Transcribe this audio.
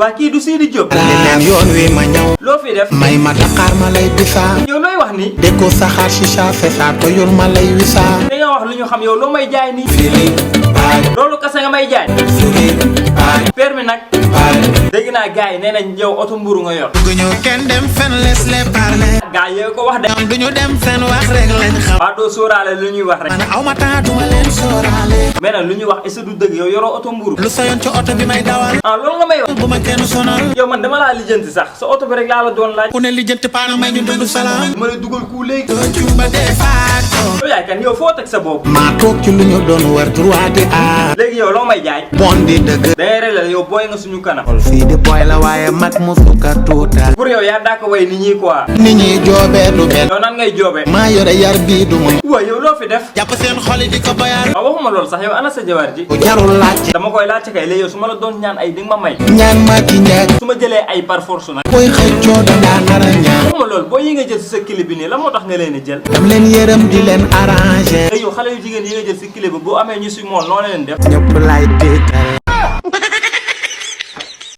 waa kii du Sidy Diop. leneen yoon wi ma ñëw. loo fi def. may ma Dakar ma lay bisa. yow looy wax ni. deko saxaar si saa fesaar toyul ma lay wisa. da nga wax lu ñu xam yow loo may jaay nii. fili baay. loolu kese nga may jaay. fili baay. permis nag. baay. dégg naa gars yi nee nañ yow oto mburu nga yor. bëgg ñu kenn dem fen les les parler. gars yi ko wax de. ñoom duñu dem fen wax rek lañ xam. waa doo sóoraale lu ñuy wax rek. man aw ma taa duma leen sóoraale. mais nag lu ñuy wax est-ce que du dëgg yow yoroo oto mburu. lu soyoon ci oto bi may dawal. ah loolu nga may wax. bu ma kenn sonal. yow man dama laa lijjanti sax sa oto bi rek laa la doon laaj. ku ne lijjanti paana may ñu dund salaam. ma lay dugal ku léegi. doo jumba dee faako. yow yaay kan yow foo teg sa bopp. maa toog ci lu ñu doon war droit di aar. léegi yow loo may jaay. bon di dëgg. da ngay réglé yow booy nga suñu kanam. xol fii di booy la waaye mag mu sukka tuutal. pour yow yaa daa ko way nit ñi quoi. nit ñi joobee du benn. yow nan ngay joobee. maa yore yar bii du ma. waaw yow loo fi def. jàpp seen xol yi di ko bayal. waaw waxuma loolu sax yow ana sa jabar ji. jarul laajte. dama koy laajte kay léegi yow su ma la doon ñaan ay di nga ma may. ñaan ma ci njëkk. su ma jëlee ay par force nag. booy xëccoo dangaa nar a ñaan. waxuma loolu boo yi nga jël si sa clip bi nii la moo tax nga leen di jël. dam leen yërëm di leen arrangé. léegi yow xale yu jigéen yi nga jël si clip bi bu amee ñu si mool noo leen def. ñëpp lay déggal.